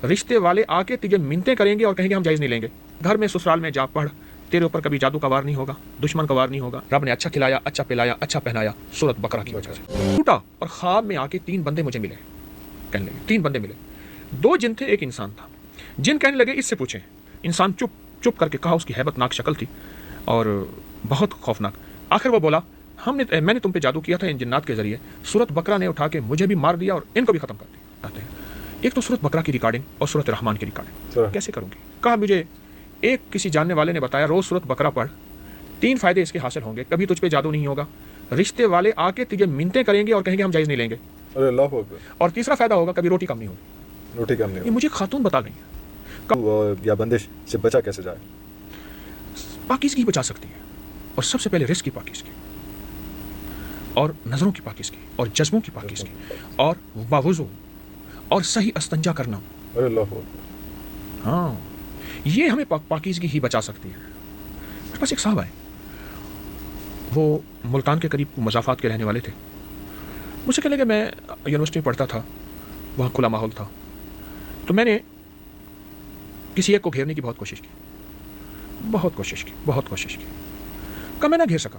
رشتے والے آ کے تجھے منتیں کریں گے اور کہیں گے ہم جائز نہیں لیں گے. گھر میں سسرال میں جا پڑھ, تیرے اوپر کبھی جادو کا وار نہیں ہوگا, دشمن کا وار نہیں ہوگا. رب نے اچھا کھلایا, اچھا پلایا, اچھا پہنایا, سورت بقرہ کی وجہ سے. ٹوٹا اور خواب میں آ کے 3 بندے مجھے ملے. کہنے لگے 3 بندے ملے, 2 جن تھے, 1 انسان تھا. جن کہنے لگے اس سے پوچھیں. انسان چپ کر کے کہا, اس کی ہیبت ناک شکل تھی اور بہت خوفناک. آخر وہ بولا میں نے تم پہ جادو کیا تھا ان جنات کے ذریعے. سورت بقرہ نے اٹھا کے مجھے بھی مار دیا اور ان کو بھی ختم کر دیا. ایک تو سورت بقرہ کی ریکارڈنگ اور سورت رحمان کی ریکارڈنگ کیسے کروں گی. کہا مجھے ایک کسی جاننے والے نے بتایا روز سورت بقرہ پڑھ, 3 فائدے اس کے حاصل ہوں گے. کبھی تجھ پہ جادو نہیں ہوگا, رشتے والے آ کے تجھے منتیں کریں گے اور کہیں گے ہم جائز نہیں لیں گے. اور تیسرا فائدہ ہوگا کبھی روٹی کم نہیں ہوگی. یہ مجھے خاتون بتا گئی. یا بندش سے بچا کیسے جائے؟ پاکیزگی بچا سکتی ہے, اور سب سے پہلے رزق کی پاکیزگی, اور نظروں کی پاکیزگی, اور جذبوں کی پاکیزگی, اور باوضو اور صحیح استنجا کرنا. ہاں, یہ ہمیں پاکیزگی ہی بچا سکتی ہے. میرے پاس ایک صاحب آئے, وہ ملتان کے قریب مضافات کے رہنے والے تھے. مجھ سے کہنے لگے میں یونیورسٹی میں پڑھتا تھا, وہاں کھلا ماحول تھا, تو میں نے کسی ایک کو گھیرنے کی بہت کوشش کی. کہا میں نہ گھیر سکا.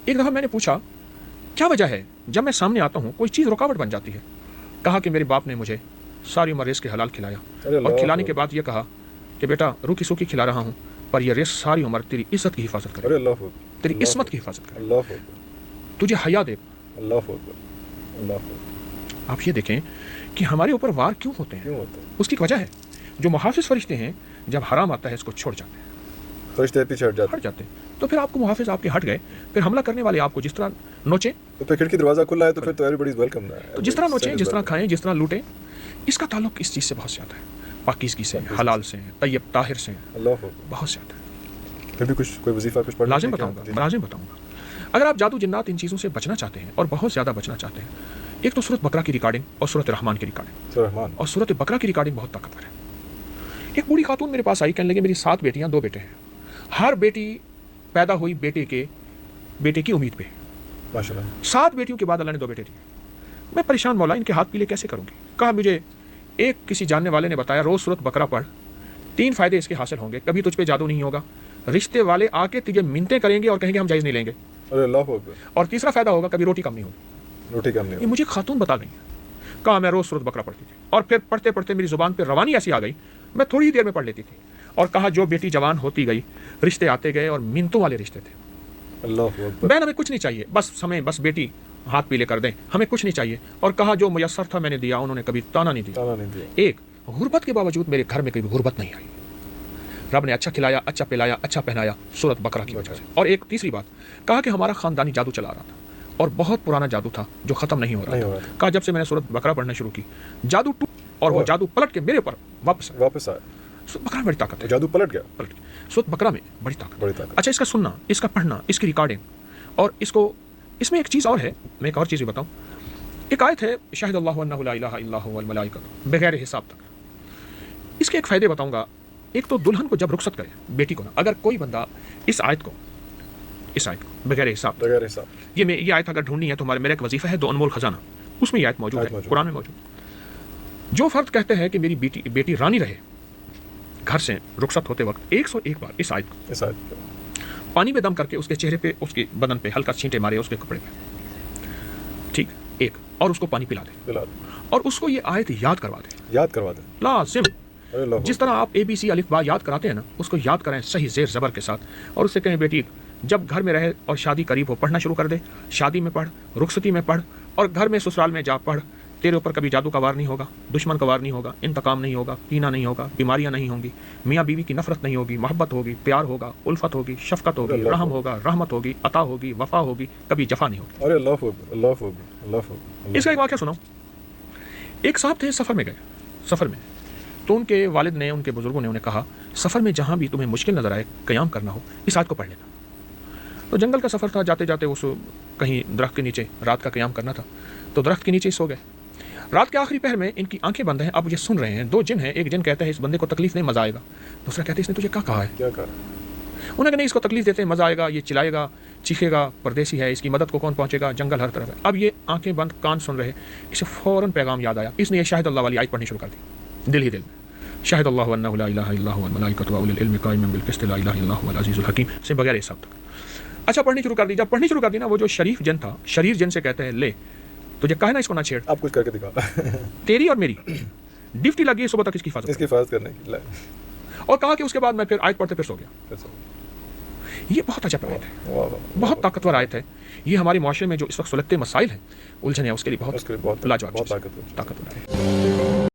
ایک دفعہ میں نے پوچھا کیا وجہ ہے, جب میں سامنے آتا ہوں کوئی چیز رکاوٹ بن جاتی ہے. کہا کہ میرے باپ نے مجھے ساری عمر رزق کے حلال کھلایا, اور کھلانے کے بعد یہ کہا کہ بیٹا روکی سوکی کھلا رہا ہوں, پر یہ رزق ساری عمر تیری عزت کی حفاظت کرے, تیری عصمت کی حفاظت کرے, تجھے حیا دے. آپ یہ دیکھیں کہ ہمارے اوپر وار کیوں ہوتے ہیں. اس کی وجہ ہے جو محافظ فرشتے ہیں جب حرام آتا ہے اس کو چھوڑ جاتے ہیں, فرشتے پیچھے ہٹ جاتے ہیں. تو پھر آپ کو محافظ آپ کے ہٹ گئے, پھر حملہ کرنے والے آپ کو جس طرح نوچیں, تو پھر کھڑکی دروازہ کھلا ہے تو پھر تو ایوری ویلکم. تو جس طرح نوچیں, جس طرح کھائیں, جس طرح لوٹیں. اس کا تعلق اس چیز سے بہت زیادہ ہے, پاکیزگی سے, حلال سے, طیب طاہر سے, بہت زیادہ ہے. پھر بھی کوئی وظیفہ کچھ پڑھنا لازم بتاؤں گا. اگر آپ جادو جنات ان چیزوں سے بچنا چاہتے ہیں اور بہت زیادہ بچنا چاہتے ہیں, ایک تو سورت بقرہ کی ریکارڈنگ اور سورت رحمان کی ریکارڈنگ. اور سورت بقرہ کی ریکارڈنگ بہت طاقتور ہے. ایک بوڑھی خاتون میرے پاس آئی, کہنے لگے میری 7 بیٹیاں 2 بیٹے ہیں. ہر بیٹی پیدا ہوئی بیٹے کی امید پہ. 7 بیٹیوں کے بعد اللہ نے 2 بیٹے دیے. میں پریشان, مولا ان کے ہاتھ پیلے کیسے کروں گی. کہا مجھے ایک کسی جاننے والے نے بتایا روز سورت بقرہ پڑھ, 3 فائدے اس کے حاصل ہوں گے. کبھی تجھ پہ جادو نہیں ہوگا, رشتے والے آ کے تجھے منتیں کریں گے اور کہیں گے ہم جائز نہیں لیں گے. اور تیسرا فائدہ ہوگا کبھی روٹی کم نہیں ہوگی. یہ مجھے خاتون بتا گئی. کہا میں روز سورت بقرہ پڑھتی تھی, اور پھر پڑھتے پڑھتے میری زبان پہ روانی ایسی آ گئی, میں تھوڑی ہی دیر میں پڑھ لیتی تھی. اور کہا جو بیٹی جوان ہوتی گئی, رشتے آتے گئے, اور منتوں والے رشتے تھے. بہن ہمیں کچھ نہیں چاہیے, بس بیٹی ہاتھ پیلے کر دیں, ہمیں کچھ نہیں چاہیے. اور کہا جو میسر تھا میں نے دیا, انہوں نے کبھی تانا نہیں دیا. ایک غربت کے باوجود میرے گھر میں کبھی غربت نہیں آئی. رب نے اچھا کھلایا, اچھا پلایا, اچھا پہنایا, سورت بقرہ کی وجہ سے. اور ایک تیسری بات, کہا کہ ہمارا خاندانی جادو چلا رہا تھا, اور بہت پرانا جادو تھا جو ختم نہیں ہو رہا تھا. کہا جب سے میں نے سورت بقرہ پڑھنا شروع کی, جادو ٹوٹ, اور وہ جادو پلٹ کے میرے اوپر واپس آیا. سورت بقرہ میں بڑی طاقت ہے. جادو پلٹ گیا. سورت بقرہ میں بڑی طاقت. اچھا, اس کا سننا, اس کا پڑھنا, اس کی ریکارڈنگ, اور اس میں ایک چیز اور ہے, میں ایک اور چیز بھی بتاؤں. ایک آیت ہے شاہد اللہ انہ لا الہ الا هو والملائکۃ بغیر حساب تک. اس کے ایک فائدے بتاؤں گا. ایک تو دلہن کو جب رخصت کرے, بیٹی کو نا, اگر کوئی بندہ اس آیت کو بغیر حساب, یہ آیت اگر ڈھونڈنی ہے تو میرا ایک وظیفہ ہے 2 انمول خزانہ, اس میں یہ آیت موجود ہے, قرآن میں موجود. جو فرد کہتے ہیں کہ میری بیٹی رانی رہے گھر سے رخصت ہوتے وقت 101 بار اس آیت پانی میں دم کر کے اس کے چہرے پہ, اس کے بدن پہ ہلکا چھینٹے مارے, اس کے کپڑے پہ, ٹھیک, ایک, اور اس کو پانی پلا دے, اور اس کو یہ آیت یاد کروا دے لازم. جس طرح آپ ABC الف با یاد کراتے ہیں نا, اس کو یاد کریں صحیح زیر زبر کے ساتھ, اور اس سے کہیں بیٹی جب گھر میں رہے اور شادی قریب ہو پڑھنا شروع کر دے. شادی میں پڑھ, رخصتی میں پڑھ, اور گھر میں سسرال میں جا پڑھ. تیرے اوپر کبھی جادو کا وار نہیں ہوگا, دشمن کا وار نہیں ہوگا, انتقام نہیں ہوگا, پینا نہیں ہوگا, بیماریاں نہیں ہوں گی, میاں بیوی کی نفرت نہیں ہوگی, محبت ہوگی, پیار ہوگا, الفت ہوگی, شفقت ہوگی, رحم ہوگا, رحمت ہوگی, عطا ہوگی, وفا ہوگی, کبھی جفا نہیں ہوگی. اس کا ایک واقعہ سناؤں. ایک صاحب تھے, سفر میں تو ان کے والد نے, ان کے بزرگوں نے انہیں کہا سفر میں جہاں بھی تمہیں مشکل نظر آئے, قیام کرنا ہو, اس آیت کو پڑھ لینا. تو جنگل کا سفر تھا, جاتے جاتے اس کہیں درخت کے نیچے رات کا قیام کرنا تھا, تو درخت کے نیچے ہی سو گئے. رات کے آخری پہر میں ان کی آنکھیں بند ہیں, اب یہ سن رہے ہیں. 2 جن ہیں, ایک جن کہتا ہے اس بندے کو تکلیف نہیں, مزہ آئے گا. دوسرا کہتے ہیں اس نے تجھے کیا کہا ہے. انہوں نے کہا نہیں, اس کو تکلیف دیتے ہیں, مزہ آئے گا, یہ چلائے گا, چیخے گا, پردیسی ہے, اس کی مدد کو کون پہنچے گا, جنگل ہر طرف ہے. اب یہ آنکھیں بند, کان سن رہے, اسے فوراً پیغام یاد آیا. اس نے یہ شاہد اللہ والی آیت پڑھنی شروع کر دی. دل ہی دل میں شاہد اللہ انہ لا الہ الا هو والملائکۃ واولی العلم قائما بالقسط لا الہ الا هو العزیز الحکیم سے بغیر اس سب تک. اچھا پڑھنی شروع کر دی. جب پڑھنی شروع کر دی نا وہ جو شریف جن تھا, شریر جن سے کہتے ہیں لے تجھے کہا نا اس کو نہ چھیڑ, آپ کچھ کر کے دکھا. تیری اور میری ڈیوٹی لگی ہے صبح تک اس کی حفاظت اس کی حفاظت کرنے کی. اور کہا کہ اس کے بعد میں پھر آیت پڑھتے پھر سو گیا. یہ بہت عجب آیت ہے, بہت طاقتور آیت ہے. یہ ہمارے معاشرے میں جو اس وقت سلگتے مسائل ہیں, الجھن ہے, اس کے لیے بہت لاجواب طاقتور ہے.